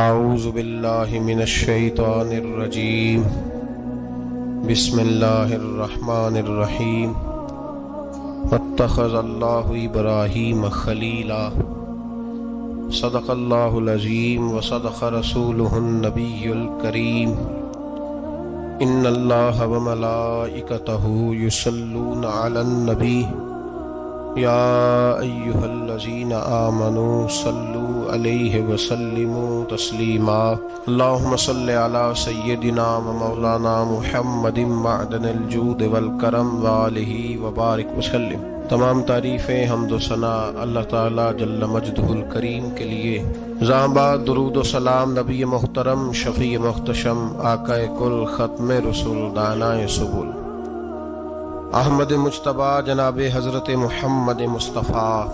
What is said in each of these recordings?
اعوذ باللہ من الشیطان الرجیم بسم اللہ الرحمن الرحیم واتخذ اللہ ابراہیم خلیلا صدق اللہ العظیم وصدق رسولہ النبی الکریم ان اللہ وملائکتہ یصلون علی النبی یا ایہا الذین آمنوا صلوا علیہ وسلموا تسلیما اللہم صل علی سیدنا و مولانا محمد معدن الجود والکرم وآلہ وبارک وسلم۔ تمام تعریفیں حمد و ثنا اللہ تعالی جل مجدہ الکریم کے لیے۔ زاں بعد درود و سلام نبی محترم شفیع محتشم آقا کل ختم رسول دانائے سبل احمد مجتبی جناب حضرت محمد مصطفیٰ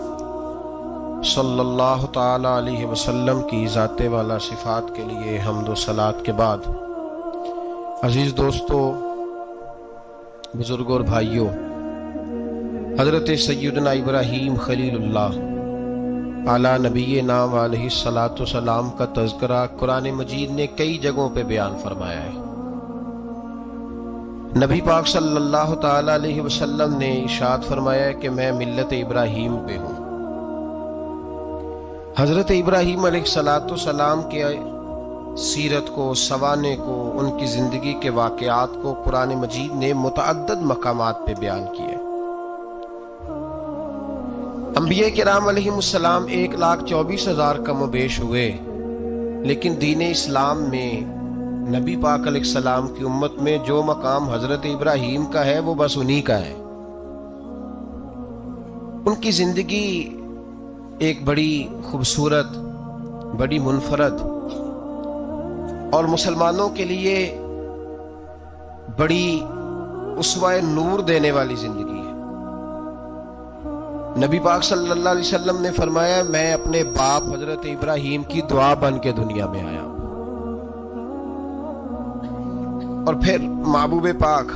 صلی اللہ تعالی علیہ وسلم کی ذات والا صفات کے لیے حمد و صلات کے بعد، عزیز دوستو، بزرگوں اور بھائیوں، حضرت سیدنا ابراہیم خلیل اللہ اعلیٰ نبی نام علیہ الصلاۃ والسلام کا تذکرہ قرآن مجید نے کئی جگہوں پہ بیان فرمایا ہے۔ نبی پاک صلی اللہ تعالی علیہ وسلم نے ارشاد فرمایا ہے کہ میں ملت ابراہیم پہ ہوں۔ حضرت ابراہیم علیہ الصلاۃ والسلام کے سیرت کو، سوانح کو، ان کی زندگی کے واقعات کو قرآن مجید نے متعدد مقامات پہ بیان کیا۔ انبیاء کرام علیہم السلام 1,24,000 کم و بیش ہوئے، لیکن دین اسلام میں نبی پاک علیہ السلام کی امت میں جو مقام حضرت ابراہیم کا ہے وہ بس انہی کا ہے۔ ان کی زندگی ایک بڑی خوبصورت، بڑی منفرد اور مسلمانوں کے لیے بڑی اسوہ نور دینے والی زندگی ہے۔ نبی پاک صلی اللہ علیہ وسلم نے فرمایا، میں اپنے باپ حضرت ابراہیم کی دعا بن کے دنیا میں آیا ہوں۔ اور پھر محبوب پاک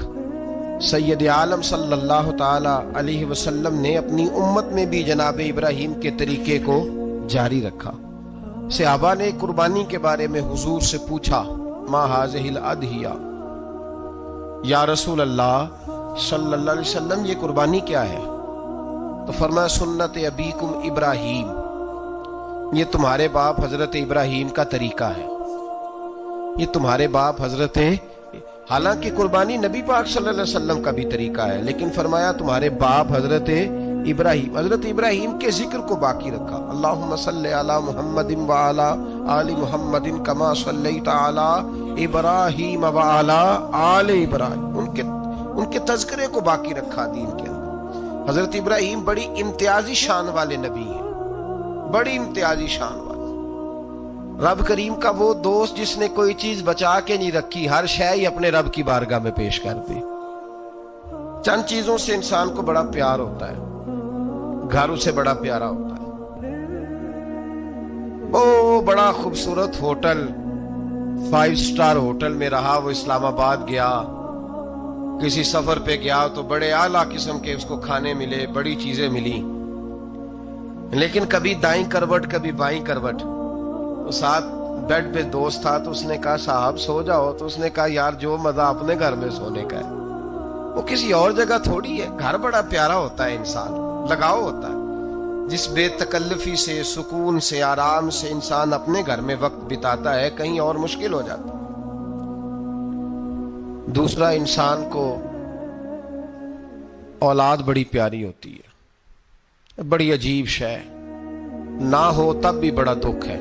سید عالم صلی اللہ تعالی علیہ وسلم نے اپنی امت میں بھی جناب ابراہیم کے طریقے کو جاری رکھا۔ صحابہ نے قربانی کے بارے میں حضور سے پوچھا، ما ہذہ الاضحیہ، یا رسول اللہ صلی اللہ علیہ وسلم یہ قربانی کیا ہے؟ تو فرمایا، سنت ابیکم ابراہیم، یہ تمہارے باپ حضرت ابراہیم کا طریقہ ہے، یہ تمہارے باپ حضرت، حالانکہ قربانی نبی پاک صلی اللہ علیہ وسلم کا بھی طریقہ ہے، لیکن فرمایا تمہارے باپ حضرت ابراہیم کے ذکر کو باقی رکھا۔ اللہم صلی علی محمد وعلی آل محمد کما صلیت علی ابراہیم وعلی آل ابراہیم، ان کے تذکرے کو باقی رکھا دین کے اندر۔ حضرت ابراہیم بڑی امتیازی شان والے نبی ہیں، بڑی امتیازی شان والے۔ رب کریم کا وہ دوست جس نے کوئی چیز بچا کے نہیں رکھی، ہر شے ہی اپنے رب کی بارگاہ میں پیش کر دی۔ چند چیزوں سے انسان کو بڑا پیار ہوتا ہے، گھر اسے بڑا پیارا ہوتا ہے۔ وہ بڑا خوبصورت ہوٹل، 5 سٹار ہوٹل میں رہا، وہ اسلام آباد گیا، کسی سفر پہ گیا تو بڑے اعلیٰ قسم کے اس کو کھانے ملے، بڑی چیزیں ملی، لیکن کبھی دائیں کروٹ کبھی بائیں کروٹ۔ ساتھ بیڈ پہ دوست تھا تو اس نے کہا، صاحب سو جاؤ، تو اس نے کہا، یار جو مزہ اپنے گھر میں سونے کا ہے وہ کسی اور جگہ تھوڑی ہے۔ گھر بڑا پیارا ہوتا ہے، انسان لگاؤ ہوتا ہے، جس بے تکلفی سے، سکون سے، آرام سے انسان اپنے گھر میں وقت بتاتا ہے، کہیں اور مشکل ہو جاتا ہے۔ دوسرا، انسان کو اولاد بڑی پیاری ہوتی ہے، بڑی عجیب شے، نہ ہو تب بھی بڑا دکھ ہے،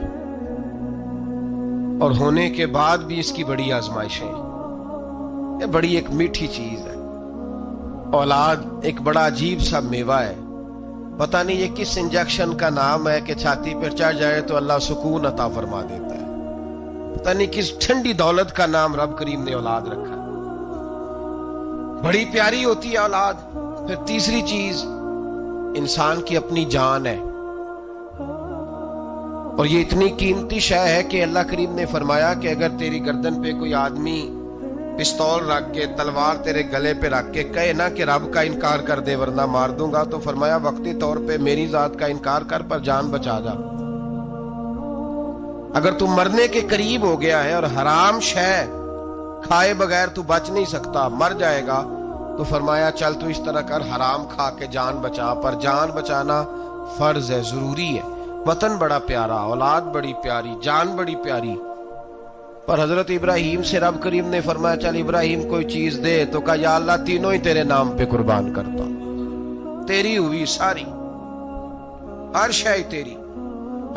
اور ہونے کے بعد بھی اس کی بڑی آزمائشیں، یہ بڑی ایک میٹھی چیز ہے۔ اولاد ایک بڑا عجیب سا میوہ ہے، پتہ نہیں یہ کس انجیکشن کا نام ہے کہ چھاتی پر چڑھ جائے تو اللہ سکون عطا فرما دیتا ہے، پتہ نہیں کس ٹھنڈی دولت کا نام رب کریم نے اولاد رکھا ہے، بڑی پیاری ہوتی ہے اولاد۔ پھر تیسری چیز، انسان کی اپنی جان ہے، اور یہ اتنی قیمتی شے ہے کہ اللہ کریم نے فرمایا کہ اگر تیری گردن پہ کوئی آدمی پستول رکھ کے، تلوار تیرے گلے پہ رکھ کے کہے نا کہ رب کا انکار کر دے ورنہ مار دوں گا، تو فرمایا وقتی طور پہ میری ذات کا انکار کر پر جان بچا جا۔ اگر تو مرنے کے قریب ہو گیا ہے اور حرام شے کھائے بغیر تو بچ نہیں سکتا، مر جائے گا، تو فرمایا چل تو اس طرح کر، حرام کھا کے جان بچا۔ پر جان بچانا فرض ہے، ضروری ہے۔ وطن بڑا پیارا، اولاد بڑی پیاری، جان بڑی پیاری، پر حضرت ابراہیم سے رب کریم نے فرمایا چل ابراہیم کوئی چیز دے، تو کہا یا اللہ تینوں ہی تیرے نام پہ قربان کرتا ہوں، تیری ہوئی ساری، ہر شے تیری۔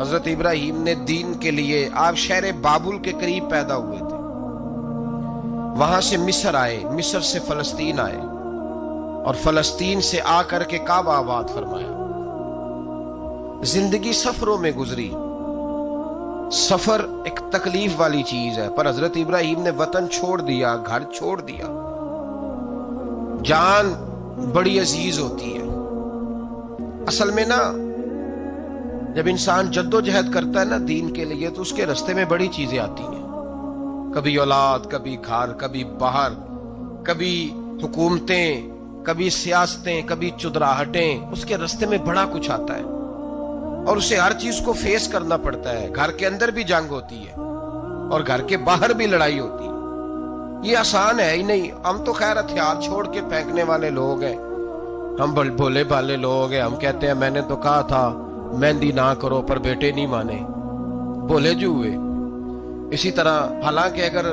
حضرت ابراہیم نے دین کے لیے، آپ شہر بابل کے قریب پیدا ہوئے تھے، وہاں سے مصر آئے، مصر سے فلسطین آئے، اور فلسطین سے آ کر کے کعبہ آباد فرمایا۔ زندگی سفروں میں گزری، سفر ایک تکلیف والی چیز ہے، پر حضرت ابراہیم نے وطن چھوڑ دیا، گھر چھوڑ دیا۔ جان بڑی عزیز ہوتی ہے اصل میں نا، جب انسان جد و جہد کرتا ہے نا دین کے لیے، تو اس کے رستے میں بڑی چیزیں آتی ہیں، کبھی اولاد، کبھی گھر، کبھی باہر، کبھی حکومتیں، کبھی سیاستیں، کبھی چدراہٹیں، اس کے رستے میں بڑا کچھ آتا ہے اور اسے ہر چیز کو فیس کرنا پڑتا ہے۔ گھر کے اندر بھی جنگ ہوتی ہے اور گھر کے باہر بھی لڑائی ہوتی ہے، یہ آسان ہے ہی نہیں۔ ہم تو خیر ہتھیار چھوڑ کے پھینکنے والے لوگ ہیں، ہم بھولے بھالے لوگ ہیں، ہم کہتے ہیں میں نے تو کہا تھا مہندی نہ کرو، پر بیٹے نہیں مانے، بھولے جو ہوئے۔ اسی طرح حالانکہ اگر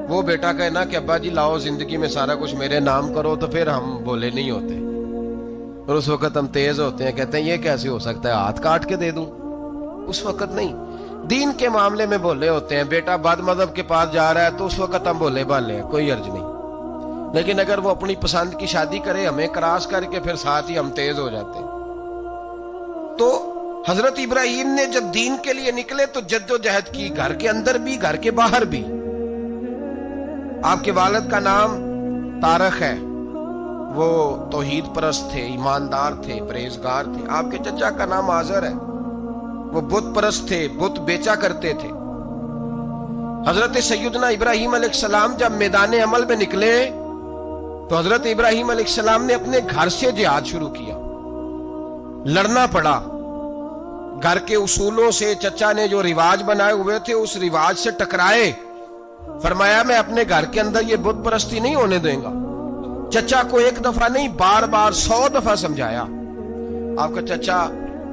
وہ بیٹا کہے نا کہ ابا جی لاؤ زندگی میں سارا کچھ میرے نام کرو، تو پھر ہم بھولے نہیں ہوتے، اور اس وقت ہم تیز ہوتے ہیں، کہتے ہیں یہ کیسے ہو سکتا ہے، ہاتھ کاٹ کے دے دوں۔ اس وقت نہیں، دین کے معاملے میں بھولے ہوتے ہیں۔ بیٹا بد مذہب کے پاس جا رہا ہے تو اس وقت ہم بھولے بھالے ہیں، کوئی عرض نہیں، لیکن اگر وہ اپنی پسند کی شادی کرے ہمیں کراس کر کے، پھر ساتھ ہی ہم تیز ہو جاتے ہیں۔ تو حضرت ابراہیم نے جب دین کے لیے نکلے تو جد و جہد کی، گھر کے اندر بھی گھر کے باہر بھی۔ آپ کے والد کا نام طارق ہے، وہ توحید پرست تھے، ایماندار تھے، پرہیزگار تھے۔ آپ کے چچا کا نام آزر ہے، وہ بت پرست تھے، بت بیچا کرتے تھے۔ حضرت سیدنا ابراہیم علیہ السلام جب میدان عمل میں نکلے تو حضرت ابراہیم علیہ السلام نے اپنے گھر سے جہاد شروع کیا، لڑنا پڑا۔ گھر کے اصولوں سے چچا نے جو رواج بنائے ہوئے تھے اس رواج سے ٹکرائے، فرمایا میں اپنے گھر کے اندر یہ بت پرستی نہیں ہونے دیں گا۔ چچا کو ایک دفعہ نہیں بار بار 100 دفعہ سمجھایا۔ آپ کا چچا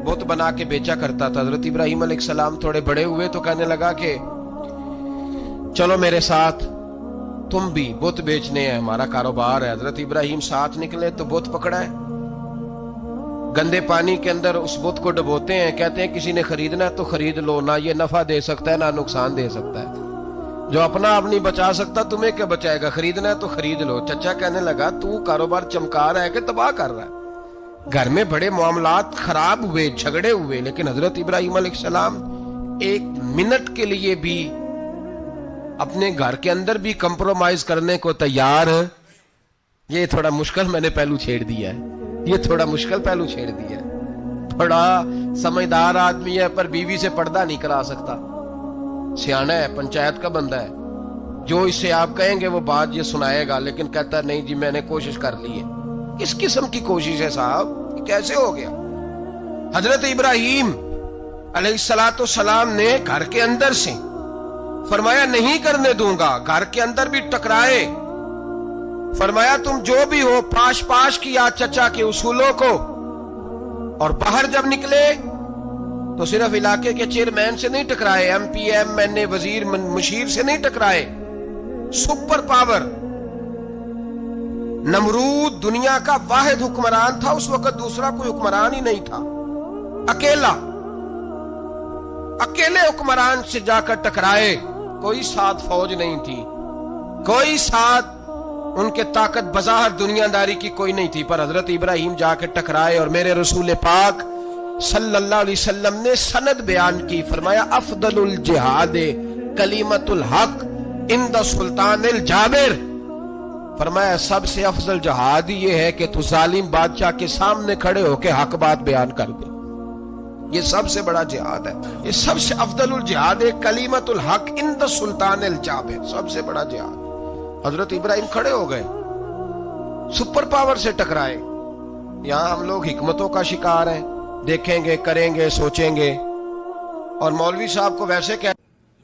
بت بنا کے بیچا کرتا تھا۔ حضرت ابراہیم علیہ السلام تھوڑے بڑے ہوئے تو کہنے لگا کہ چلو میرے ساتھ، تم بھی بت بیچنے ہیں، ہمارا کاروبار ہے۔ حضرت ابراہیم ساتھ نکلے تو بت پکڑا ہے، گندے پانی کے اندر اس بت کو ڈبوتے ہیں، کہتے ہیں کسی نے خریدنا ہے تو خرید لو، نہ یہ نفع دے سکتا ہے نہ نقصان دے سکتا ہے، جو اپنا آپ نہیں بچا سکتا تمہیں کیا بچائے گا، خریدنا ہے تو خرید لو۔ چچا کہنے لگا تو کاروبار چمکا رہا ہے کہ تباہ کر رہا ہے۔ گھر میں بڑے معاملات خراب ہوئے، جھگڑے ہوئے، لیکن حضرت ابراہیم علیہ السلام ایک منٹ کے لیے بھی اپنے گھر کے اندر بھی کمپرومائز کرنے کو تیار ہے۔ یہ تھوڑا مشکل میں نے پہلو چھیڑ دیا ہے، یہ تھوڑا مشکل پہلو چھیڑ دیا ہے۔ بڑا سمجھدار آدمی ہے پر بیوی سے پردہ نہیں کرا سکتا، سیانا ہے، پنچایت کا بندہ ہے، جو اس سے آپ کہیں گے وہ بات یہ سنائے گا، لیکن کہتا ہے نہیں جی میں نے کوشش کر لی ہے۔ کس قسم کی کوشش ہے صاحب، یہ کیسے ہو گیا؟ حضرت ابراہیم علیہ السلام نے گھر کے اندر سے فرمایا نہیں کرنے دوں گا، گھر کے اندر بھی ٹکرائے، فرمایا تم جو بھی ہو پاش پاش کیا چچا کے اصولوں کو، اور باہر جب نکلے تو صرف علاقے کے چیئرمین سے نہیں ٹکرائے، ایم پی ایم این اے وزیر مشیر سے نہیں ٹکرائے، سپر پاور نمرود دنیا کا واحد حکمران تھا اس وقت، دوسرا کوئی حکمران ہی نہیں تھا، اکیلے حکمران سے جا کر ٹکرائے، کوئی ساتھ فوج نہیں تھی، کوئی ساتھ ان کے طاقت بظاہر دنیا داری کی کوئی نہیں تھی، پر حضرت ابراہیم جا کے ٹکرائے، اور میرے رسول پاک صلی اللہ علیہ وسلم نے سند بیان کی، فرمایا افضل الجہاد کلمۃ الحق عند سلطان الجابر، فرمایا سب سے افضل جہاد یہ ہے کہ تو ظالم بادشاہ کے سامنے کھڑے ہو کے حق بات بیان کر دے، یہ سب سے بڑا جہاد ہے، یہ سب سے افضل الجہاد کلمۃ الحق عند سلطان الجابر، سب سے بڑا جہاد۔ حضرت ابراہیم کھڑے ہو گئے، سپر پاور سے ٹکرائے۔ یہاں ہم لوگ حکمتوں کا شکار ہیں، دیکھیں گے، کریں گے، سوچیں گے، اور مولوی صاحب کو ویسے